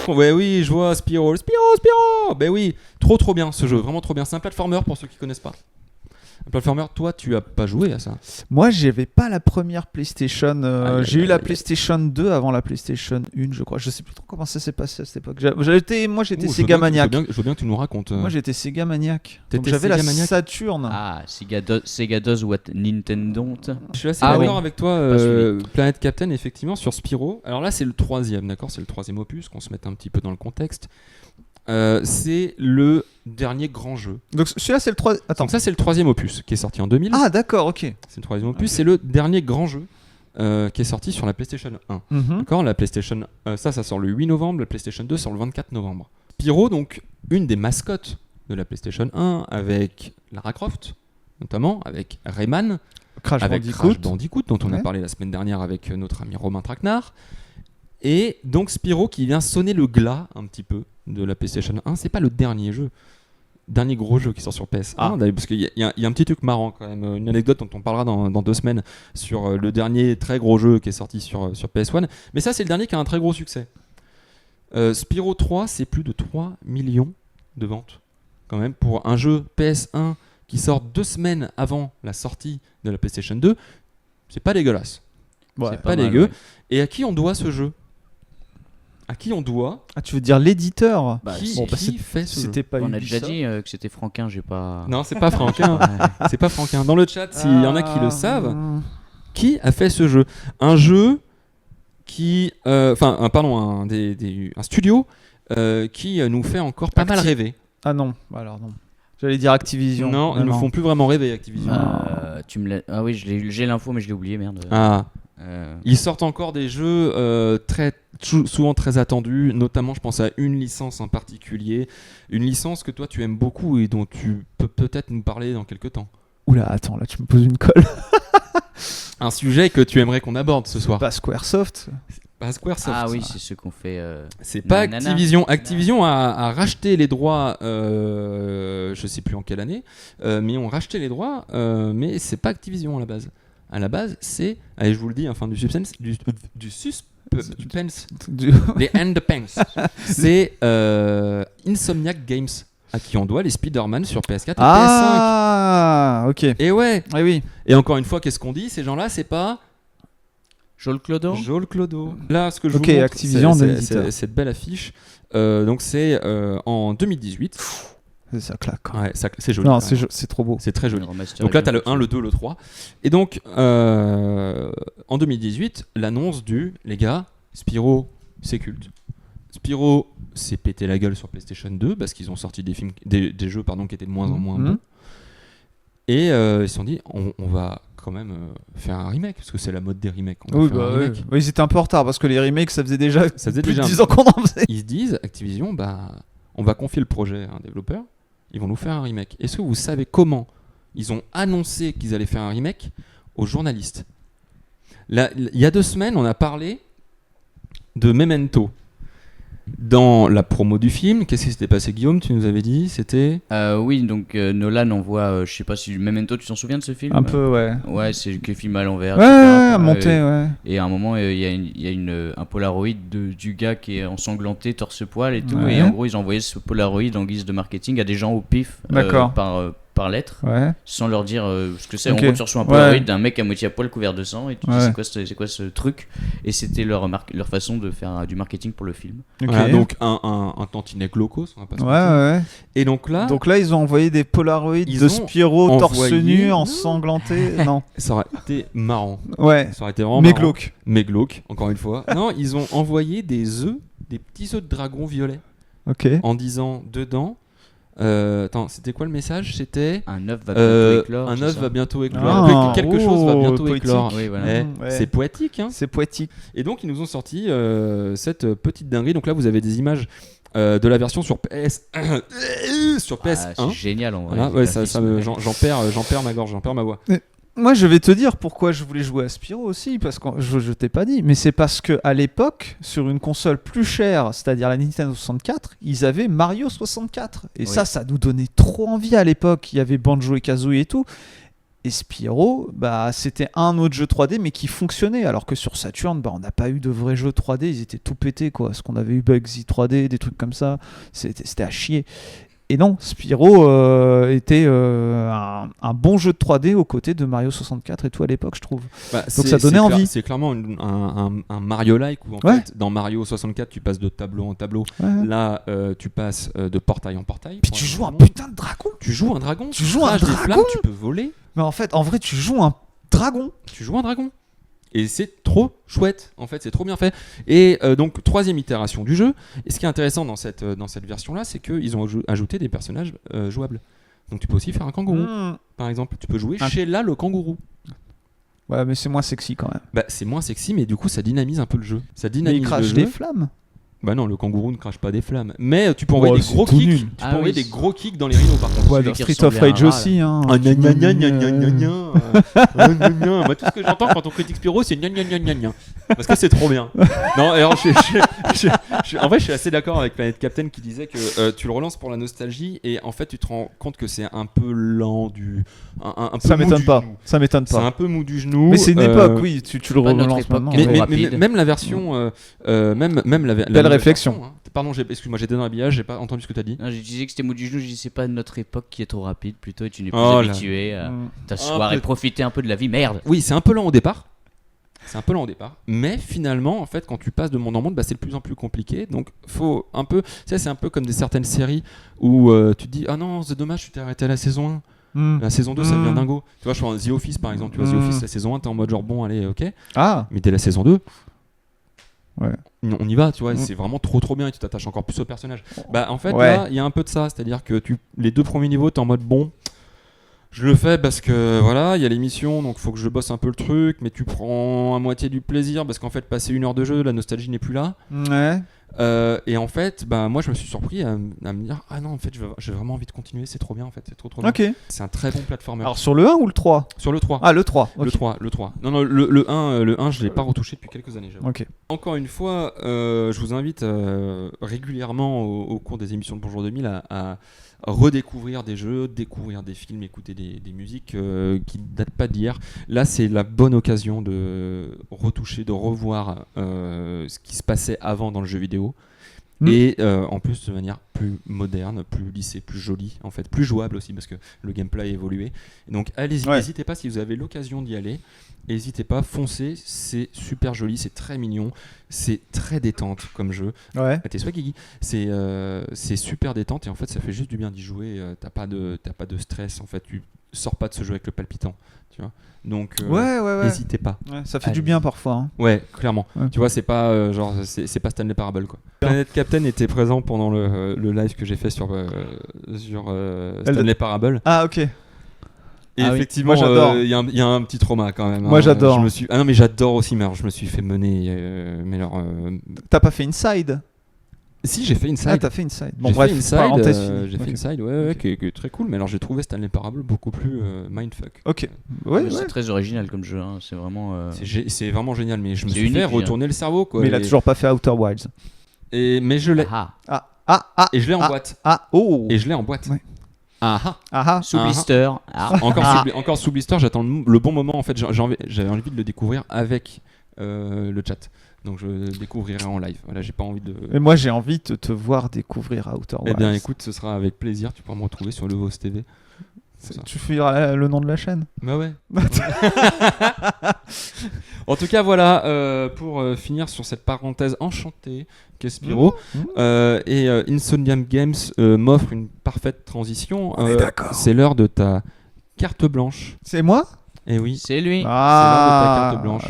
Ouais, oui, je vois Spyro. Ben oui, trop bien ce jeu, vraiment trop bien. C'est un platformer pour ceux qui connaissent pas. Un platformer, toi, tu as pas joué à ça. Moi, j'avais pas la première PlayStation. J'ai eu la PlayStation 2 avant la PlayStation 1, je crois. Je sais plus trop comment ça s'est passé à cette époque. J'étais Sega Maniac. Je veux bien que tu nous racontes. Moi, j'étais Sega Maniac. Donc, T'étais j'avais Sega la Maniac Saturn. Ah, Sega does what Nintendo don't. Je suis assez Ah d'accord oui. avec toi, Pas suivi. Planet Captain, effectivement, sur Spyro. Alors là, c'est le troisième, d'accord ? C'est le troisième opus, qu'on se mette un petit peu dans le contexte. C'est le dernier grand jeu. Donc, celui-là, c'est le 3. Attends. Donc ça, c'est le troisième opus qui est sorti en 2000. Ah, d'accord, ok. C'est le troisième opus. C'est le dernier grand jeu qui est sorti sur la PlayStation 1. Mhm. D'accord ? La PlayStation, ça sort le 8 novembre. La PlayStation 2 sort le 24 novembre. Spyro, donc, une des mascottes de la PlayStation 1, avec Lara Croft, notamment, avec Rayman, avec Crash Bandicoot, dont on a parlé la semaine dernière avec notre ami Romain Traquenard. Et donc Spyro qui vient sonner le glas un petit peu de la PlayStation 1. C'est pas le dernier gros jeu qui sort sur PS1, parce qu'il y a un petit truc marrant quand même, une anecdote dont on parlera dans 2 semaines sur le dernier très gros jeu qui est sorti sur PS1. Mais ça, c'est le dernier qui a un très gros succès. Spyro 3, c'est plus de 3 millions de ventes quand même pour un jeu PS1 qui sort 2 semaines avant la sortie de la PlayStation 2. C'est pas dégueulasse. Ouais, c'est pas mal, dégueu. ouais. Et à qui on doit ce jeu ? À qui on doit ? Ah, tu veux dire l'éditeur? Bah, Qui, bon, bah, qui fait ce jeu ? C'était pas on a déjà Ubisoft. dit que c'était Franquin, j'ai pas. Non, c'est pas Franquin. C'est pas Franquin. Dans le chat, s'il y en a qui le savent, qui a fait ce jeu ? Un jeu qui, un studio qui nous fait encore pas mal rêver. Ah non, alors non. J'allais dire Activision. Non, ils ne font plus vraiment rêver, Activision. Ah oui, j'ai l'info, mais je l'ai oublié, merde. Ils sortent encore des jeux souvent très attendus, notamment je pense à une licence en particulier, une licence que toi tu aimes beaucoup et dont tu peux peut-être nous parler dans quelques temps. Oula, attends, là tu me poses une colle. Un sujet que tu aimerais qu'on aborde ce soir. Pas Squaresoft. Pas Squaresoft. Ah oui, c'est ceux qu'on fait. C'est pas Nanana. Activision. Activision a racheté les droits, je sais plus en quelle année, mais ont racheté les droits, mais c'est pas Activision à la base. À la base, c'est, allez, je vous le dis, enfin du suspense, du suspense, des underpants. C'est Insomniac Games, à qui on doit les Spider-Man sur PS4 et PS5. Ah, ok. Et ouais. Ah oui. Et encore une fois, qu'est-ce qu'on dit ? Ces gens-là, c'est pas Joel Clodo. Joel Clodo. Là, ce que je Ok, vous montre, Activision, c'est cette belle affiche. Donc c'est en 2018. Ça claque. Ouais, c'est joli. Non, c'est trop beau. C'est très joli. Donc là, tu as le 1, le 2, le 3. Et donc, en 2018, l'annonce les gars, Spyro, c'est culte. Spyro s'est pété la gueule sur PlayStation 2 parce qu'ils ont sorti des jeux qui étaient de moins en moins bons. Et ils se sont dit, on va quand même faire un remake, parce que c'est la mode des remakes. Oui, ils étaient un peu en retard, parce que les remakes, ça faisait déjà plus de 10 ans qu'on en faisait. Ils se disent, Activision, on va confier le projet à un développeur, ils vont nous faire un remake. Est-ce que vous savez comment ils ont annoncé qu'ils allaient faire un remake aux journalistes ? Là, il y a 2 semaines, on a parlé de Memento. Dans la promo du film, qu'est-ce qui s'était passé, Guillaume ? Tu nous avais dit, c'était... Oui, donc Nolan envoie, je sais pas si Memento, tu t'en souviens de ce film ? Un peu, ouais. Ouais, c'est le film à l'envers. Ouais, à monter, ouais. Et à un moment, il y a un Polaroid du gars qui est ensanglanté, torse-poil et tout. Ouais. Et en gros, ils ont envoyé ce Polaroid en guise de marketing à des gens au pif par lettre, sans leur dire ce que c'est. Okay. En gros, tu reçois un Polaroid d'un mec à moitié à poil couvert de sang et tu dis c'est quoi ce truc. Et c'était leur façon de faire du marketing pour le film. Okay. Voilà, donc un tantinet locos, on va pas se mentir. Et donc là, ils ont envoyé des Polaroids de Spyro torse nu, ensanglanté. Non. Ça aurait été marrant. Ouais. Ça aurait été vraiment marrant. Mais glauque, encore une fois. Non, ils ont envoyé des petits œufs de dragon violets. Ok. En disant dedans. Attends, c'était quoi le message ? C'était un œuf va bientôt éclore. Un œuf va bientôt éclore. Quelque chose va bientôt poétique. Éclore. Oui, voilà. C'est poétique, hein. C'est poétique. Et donc ils nous ont sorti cette petite dinguerie. Donc là, vous avez des images de la version sur PS1. Sur PS1. C'est génial en vrai. Voilà, j'en perds ma gorge, j'en perds ma voix. Moi, je vais te dire pourquoi je voulais jouer à Spyro aussi, parce que je t'ai pas dit, mais c'est parce que à l'époque, sur une console plus chère, c'est-à-dire la Nintendo 64, ils avaient Mario 64, et ça nous donnait trop envie à l'époque. Il y avait Banjo et Kazooie et tout, Et Spyro, c'était un autre jeu 3D, mais qui fonctionnait. Alors que sur Saturn, on n'a pas eu de vrais jeux 3D. Ils étaient tout pétés, quoi. Parce qu'on avait eu Bugsy 3D, des trucs comme ça. C'était à chier. Et non, Spyro était un bon jeu de 3D aux côtés de Mario 64 et tout à l'époque, je trouve. Donc ça donnait envie. C'est clairement un Mario-like où en fait, dans Mario 64, tu passes de tableau en tableau. Ouais. Là, tu passes de portail en portail. Puis tu joues un putain de dragon. Tu joues un dragon. Tu joues un des dragon. flammes, tu peux voler. Mais en vrai, tu joues un dragon. Tu joues un dragon. Et c'est trop chouette, en fait, c'est trop bien fait. Et donc, 3e itération du jeu. Et ce qui est intéressant dans cette version-là, c'est qu'ils ont ajouté des personnages jouables. Donc, tu peux aussi faire un kangourou, par exemple. Tu peux jouer Sheila le kangourou. Ouais, mais c'est moins sexy quand même. C'est moins sexy, mais du coup, ça dynamise un peu le jeu. Ça Mais dynamise il crache des flammes. Bah non, le kangourou ne crache pas des flammes. Mais tu peux envoyer des gros kicks. Nul. Tu peux envoyer des gros kicks dans les rhinos, par contre. Ouais, dans Street of Rage aussi. Hein. Ah, gna gna gna gna gna gna gna. Moi, tout ce que j'entends quand on critique Spyro, c'est gna gna gna gna gna. Parce que c'est trop bien. Non, alors en vrai, je suis assez d'accord avec Planet Captain qui disait que tu le relances pour la nostalgie et en fait, tu te rends compte que c'est un peu lent un peu Ça mou m'étonne du pas. genou. Ça m'étonne C'est pas. un peu mou du genou. Mais c'est une époque, oui. Tu le pas notre relances époque, maintenant. mais- Ouais. Même la version, même la Belle réflexion. version, hein. Pardon, excuse-moi, j'étais dans l'habillage, j'ai pas entendu ce que t'as dit. Non, je disais que c'était mou du genou, je dis c'est pas notre époque qui est trop rapide plutôt et tu n'es plus Oh là. habitué à Mm. t'asseoir Un peu. et profiter un peu de la vie. Merde. Oui, c'est un peu lent au départ. Mais finalement, en fait, quand tu passes de monde en monde, c'est de plus en plus compliqué. Donc, faut un peu. Tu sais, c'est un peu comme certaines séries où tu te dis ah non, c'est dommage, tu t'es arrêté à la saison 1. La saison 2, ça devient dingo. Tu vois, je prends The Office par exemple. Tu vois, The Office, la saison 1, t'es en mode genre bon, allez, ok. Ah, Mais dès la saison 2, ouais. on y va, tu vois, c'est vraiment trop bien et tu t'attaches encore plus au personnage. En fait, Ouais. là, il y a un peu de ça. C'est-à-dire que les 2 premiers niveaux, t'es en mode bon. Je le fais parce que voilà, il y a l'émission, donc faut que je bosse un peu le truc, mais tu prends à moitié du plaisir parce qu'en fait, passer 1 heure de jeu, la nostalgie n'est plus là. Ouais. Et en fait, moi je me suis surpris à me dire ah non, en fait, j'ai vraiment envie de continuer, c'est trop bien en fait, c'est trop bien. Ok. C'est un très bon platformer. Alors sur le 1 ou le 3? Sur le 3. Ah, le 3. Le ok. 3. Non, le 1, je l'ai pas retouché depuis quelques années, j'avoue. Ok. Encore une fois, je vous invite régulièrement au cours des émissions de Bonjour 2000 à redécouvrir des jeux, découvrir des films, écouter des musiques qui ne datent pas d'hier. Là, c'est la bonne occasion de retoucher, de revoir ce qui se passait avant dans le jeu vidéo. Et en plus de manière plus moderne, plus lissée, plus jolie, en fait, plus jouable aussi parce que le gameplay a évolué. Et donc allez-y, n'hésitez pas si vous avez l'occasion d'y aller. N'hésitez pas, foncez, c'est super joli, c'est très mignon, c'est très détente comme jeu. Ouais. T'es soit Guigui, c'est super détente et en fait ça fait juste du bien d'y jouer. T'as pas de stress en fait, tu sors pas de ce jeu avec le palpitant, tu vois. Donc Ouais. n'hésitez pas. Ouais, ça fait du bien parfois. Hein. Ouais, clairement. Ouais. Tu vois, c'est pas c'est pas Stanley Parable quoi. Planet Captain était présent pendant le live que j'ai fait sur Stanley Parable. Ah, ok. Et Ah oui. effectivement, Moi, j'adore. il y a un petit trauma quand même. Moi, j'adore. Ah non, mais j'adore aussi, mais alors, je me suis fait mener. Mais alors, T'as pas fait Inside? si, j'ai fait Inside. Ah, t'as fait Inside. Bon, J'ai bref, fait Inside, parenthèse finie. j'ai fait Ok. Inside, ouais, qui est très cool. Mais alors, j'ai trouvé Stanley Parable beaucoup plus mindfuck. Ok. Ouais, Mais c'est ouais. très original comme jeu, hein. C'est vraiment. C'est vraiment génial, mais je me C'est suis fait unique, retourner le cerveau, quoi. Mais il a toujours pas fait Outer Wilds. Mais je l'ai. Ah, Et je l'ai en boîte. Oh. Et je l'ai en boîte. Ouais. Ah Ah, sous Ah. blister. Ah. Encore sous blister, j'attends le bon moment. En fait, j'avais envie de le découvrir avec le chat. Donc je le découvrirai en live. Voilà, j'ai pas envie de. Et moi, j'ai envie de te voir découvrir Outer Eh Wilds. bien, écoute, ce sera avec plaisir. Tu pourras me retrouver sur Levos TV. C'est ça. Tu feras le nom de la chaîne. Bah ouais. En tout cas, voilà, pour finir sur cette parenthèse enchantée qu'est Spyro. Et Insomniac Games m'offre une parfaite transition. On est d'accord. C'est l'heure de ta carte blanche. C'est moi? Et oui. C'est lui. C'est l'heure de ta carte blanche.